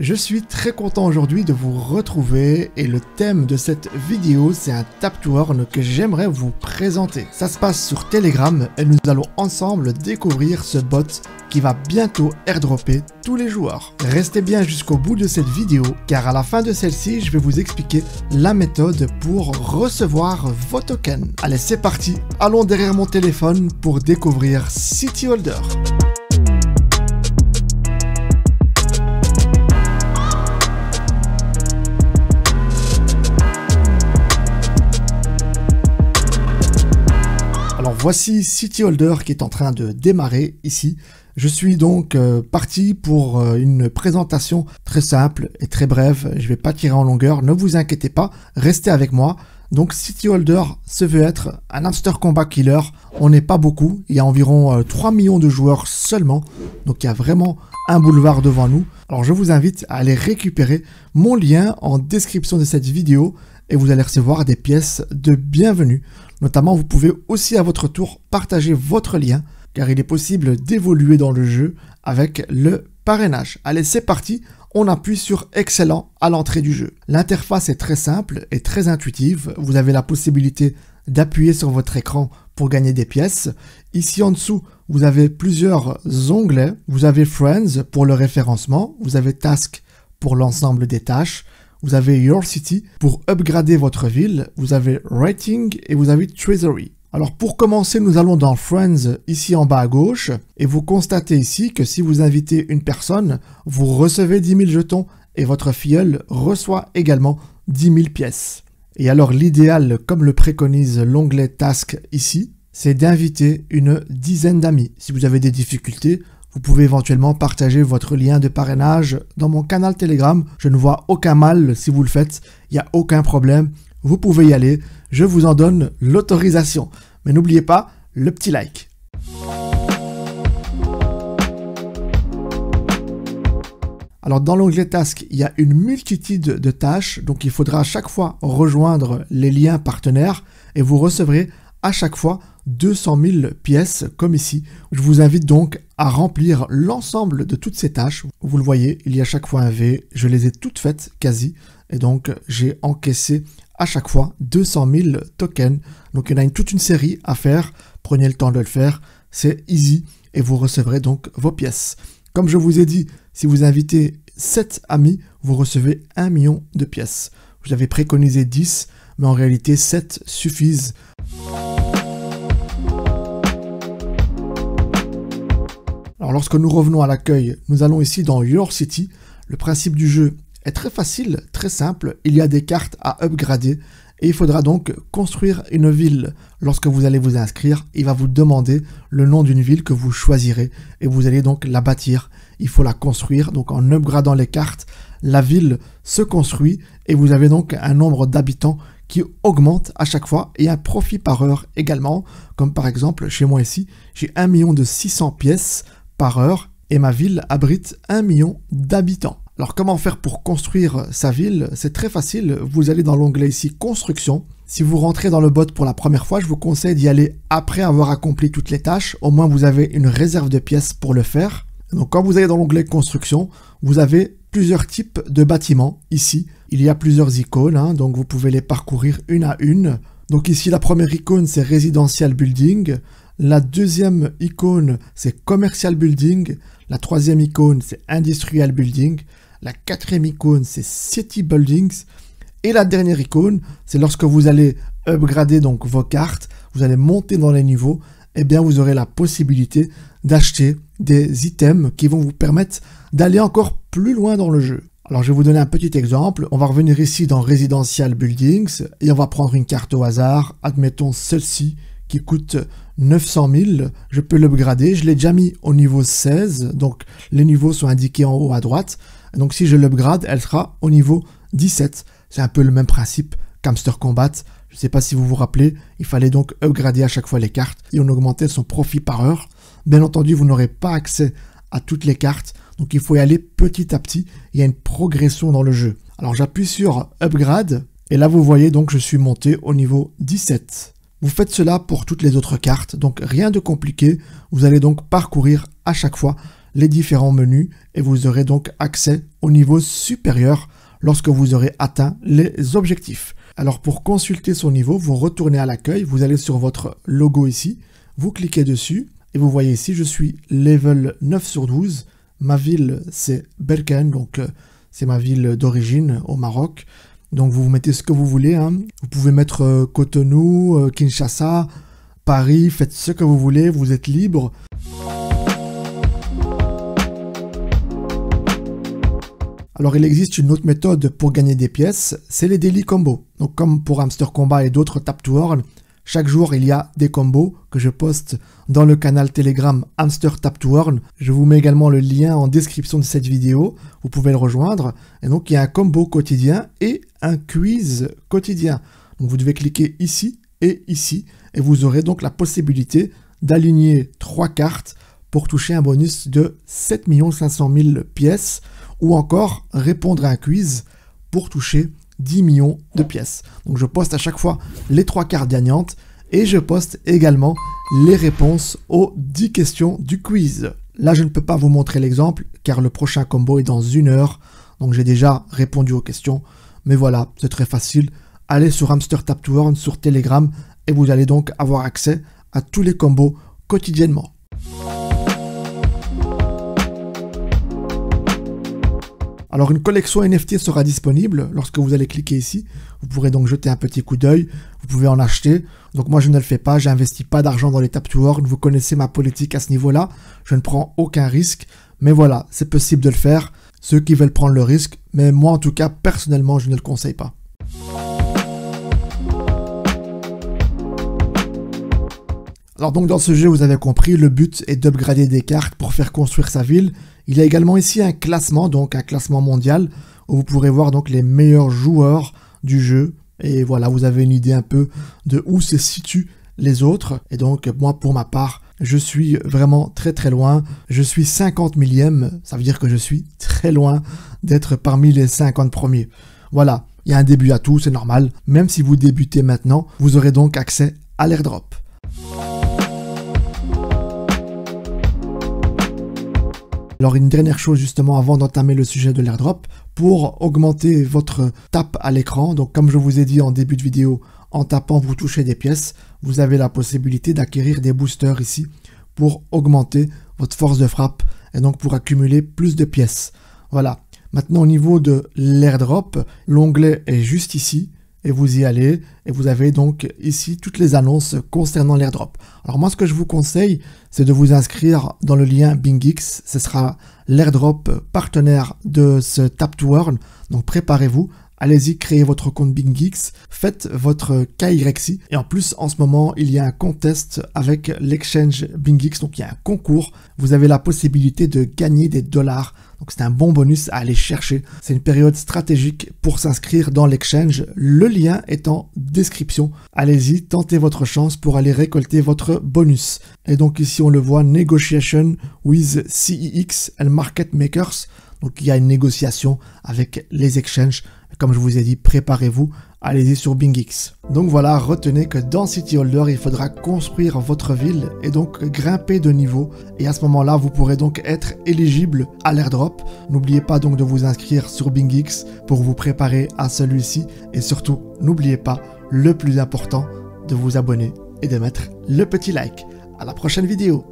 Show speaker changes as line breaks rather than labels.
Je suis très content aujourd'hui de vous retrouver et le thème de cette vidéo c'est un tap to earn que j'aimerais vous présenter. Ça se passe sur Telegram et nous allons ensemble découvrir ce bot qui va bientôt airdropper tous les joueurs. Restez bien jusqu'au bout de cette vidéo car à la fin de celle-ci je vais vous expliquer la méthode pour recevoir vos tokens. Allez c'est parti, allons derrière mon téléphone pour découvrir City Holder. Alors voici City Holder qui est en train de démarrer ici. Je suis donc parti pour une présentation très simple et très brève. Je ne vais pas tirer en longueur, ne vous inquiétez pas, restez avec moi. Donc City Holder se veut être un hamster combat killer. On n'est pas beaucoup, il y a environ 3 millions de joueurs seulement. Donc il y a vraiment un boulevard devant nous. Alors je vous invite à aller récupérer mon lien en description de cette vidéo et vous allez recevoir des pièces de bienvenue. Notamment, vous pouvez aussi à votre tour partager votre lien car il est possible d'évoluer dans le jeu avec le parrainage. Allez, c'est parti, on appuie sur excellent à l'entrée du jeu. L'interface est très simple et très intuitive. Vous avez la possibilité d'appuyer sur votre écran pour gagner des pièces. Ici en dessous, vous avez plusieurs onglets. Vous avez Friends pour le référencement, vous avez Task pour l'ensemble des tâches. Vous avez Your City pour upgrader votre ville, vous avez Rating et vous avez Treasury. Alors pour commencer, nous allons dans Friends ici en bas à gauche et vous constatez ici que si vous invitez une personne, vous recevez 10 000 jetons et votre filleul reçoit également 10 000 pièces. Et alors l'idéal, comme le préconise l'onglet Task ici, c'est d'inviter une dizaine d'amis. Si vous avez des difficultés, vous pouvez éventuellement partager votre lien de parrainage dans mon canal Telegram. Je ne vois aucun mal si vous le faites, il n'y a aucun problème. Vous pouvez y aller, je vous en donne l'autorisation. Mais n'oubliez pas le petit like. Alors dans l'onglet Task, il y a une multitude de tâches. Donc il faudra à chaque fois rejoindre les liens partenaires et vous recevrez à chaque fois 200 000 pièces comme ici. Je vous invite donc à remplir l'ensemble de toutes ces tâches. Vous le voyez, il y a à chaque fois un V. Je les ai toutes faites quasi. Et donc, j'ai encaissé à chaque fois 200 000 tokens. Donc, il y en a toute une série à faire. Prenez le temps de le faire. C'est easy et vous recevrez donc vos pièces. Comme je vous ai dit, si vous invitez 7 amis, vous recevez 1 million de pièces. J'avais préconisé 10, mais en réalité, 7 suffisent. Alors lorsque nous revenons à l'accueil, nous allons ici dans Your City. Le principe du jeu est très facile, très simple. Il y a des cartes à upgrader et il faudra donc construire une ville. Lorsque vous allez vous inscrire, il va vous demander le nom d'une ville que vous choisirez et vous allez donc la bâtir. Il faut la construire, donc en upgradant les cartes, la ville se construit et vous avez donc un nombre d'habitants qui augmente à chaque fois et un profit par heure également. Comme par exemple, chez moi ici, j'ai 1 600 000 pièces par heure et ma ville abrite 1 million d'habitants. Alors comment faire pour construire sa ville? C'est très facile, vous allez dans l'onglet ici construction. Si vous rentrez dans le bot pour la première fois, je vous conseille d'y aller après avoir accompli toutes les tâches. Au moins vous avez une réserve de pièces pour le faire. Donc quand vous allez dans l'onglet construction, vous avez plusieurs types de bâtiments ici. Il y a plusieurs icônes, donc vous pouvez les parcourir une à une. Donc ici la première icône c'est Residential Building. La deuxième icône, c'est Commercial Building. La troisième icône, c'est Industrial Building. La quatrième icône, c'est City Buildings. Et la dernière icône, c'est lorsque vous allez upgrader donc vos cartes, vous allez monter dans les niveaux, et bien vous aurez la possibilité d'acheter des items qui vont vous permettre d'aller encore plus loin dans le jeu. Alors je vais vous donner un petit exemple. On va revenir ici dans Residential Buildings et on va prendre une carte au hasard. Admettons celle-ci qui coûte 900 000, je peux l'upgrader, je l'ai déjà mis au niveau 16, donc les niveaux sont indiqués en haut à droite, donc si je l'upgrade, elle sera au niveau 17, c'est un peu le même principe qu'Hamster Combat, je ne sais pas si vous vous rappelez, il fallait donc upgrader à chaque fois les cartes et on augmentait son profit par heure, bien entendu vous n'aurez pas accès à toutes les cartes, donc il faut y aller petit à petit, il y a une progression dans le jeu. Alors j'appuie sur Upgrade, et là vous voyez donc je suis monté au niveau 17. Vous faites cela pour toutes les autres cartes, donc rien de compliqué. Vous allez donc parcourir à chaque fois les différents menus et vous aurez donc accès au niveau supérieur lorsque vous aurez atteint les objectifs. Alors pour consulter son niveau, vous retournez à l'accueil, vous allez sur votre logo ici, vous cliquez dessus et vous voyez ici, je suis level 9 sur 12. Ma ville, c'est Berkane, donc c'est ma ville d'origine au Maroc. Donc vous mettez ce que vous voulez, hein. Vous pouvez mettre Cotonou, Kinshasa, Paris, faites ce que vous voulez, vous êtes libre. Alors il existe une autre méthode pour gagner des pièces, c'est les daily combos. Donc comme pour Hamster Combat et d'autres Tap to Earn, chaque jour il y a des combos que je poste dans le canal Telegram Hamster Tap to Earn. Je vous mets également le lien en description de cette vidéo, vous pouvez le rejoindre. Et donc il y a un combo quotidien et un quiz quotidien. Donc vous devez cliquer ici et vous aurez donc la possibilité d'aligner 3 cartes pour toucher un bonus de 7 500 000 pièces ou encore répondre à un quiz pour toucher 10 millions de pièces. Donc je poste à chaque fois les 3 cartes gagnantes et je poste également les réponses aux 10 questions du quiz. Là je ne peux pas vous montrer l'exemple car le prochain combo est dans 1 heure, donc j'ai déjà répondu aux questions. Mais voilà, c'est très facile. Allez sur Hamster Tap to Earn sur Telegram et vous allez donc avoir accès à tous les combos quotidiennement. Alors une collection NFT sera disponible lorsque vous allez cliquer ici. Vous pourrez donc jeter un petit coup d'œil, vous pouvez en acheter. Donc moi je ne le fais pas, j'investis pas d'argent dans les Tap to Earn. Vous connaissez ma politique à ce niveau-là, je ne prends aucun risque. Mais voilà, c'est possible de le faire, ceux qui veulent prendre le risque. Mais moi en tout cas, personnellement, je ne le conseille pas. Alors donc dans ce jeu, vous avez compris, le but est d'upgrader des cartes pour faire construire sa ville. Il y a également ici un classement, donc un classement mondial, où vous pourrez voir donc les meilleurs joueurs du jeu. Et voilà, vous avez une idée un peu de où se situent les autres. Et donc moi pour ma part, je suis vraiment très loin. Je suis 50 millième, ça veut dire que je suis très loin d'être parmi les 50 premiers. Voilà, il y a un début à tout, c'est normal. Même si vous débutez maintenant, vous aurez donc accès à l'airdrop. Alors une dernière chose justement avant d'entamer le sujet de l'airdrop, pour augmenter votre tap à l'écran, donc comme je vous ai dit en début de vidéo, en tapant vous touchez des pièces, vous avez la possibilité d'acquérir des boosters ici pour augmenter votre force de frappe et donc pour accumuler plus de pièces. Voilà, maintenant au niveau de l'airdrop, l'onglet est juste ici. Et vous y allez, et vous avez donc ici toutes les annonces concernant l'airdrop. Alors moi ce que je vous conseille, c'est de vous inscrire dans le lien BingX, ce sera l'airdrop partenaire de ce Tap to Earn, donc préparez-vous, allez-y, créez votre compte BingX, faites votre KYC, et en plus en ce moment il y a un contest avec l'exchange BingX, donc il y a un concours, vous avez la possibilité de gagner des dollars. Donc c'est un bon bonus à aller chercher. C'est une période stratégique pour s'inscrire dans l'exchange. Le lien est en description. Allez-y, tentez votre chance pour aller récolter votre bonus. Et donc ici on le voit, Negotiation with CEX and Market Makers. Donc il y a une négociation avec les exchanges. Comme je vous ai dit, préparez-vous, allez-y sur BingX. Donc voilà, retenez que dans City Holder, il faudra construire votre ville et donc grimper de niveau. Et à ce moment-là, vous pourrez donc être éligible à l'airdrop. N'oubliez pas donc de vous inscrire sur BingX pour vous préparer à celui-ci. Et surtout, n'oubliez pas, le plus important, de vous abonner et de mettre le petit like. À la prochaine vidéo.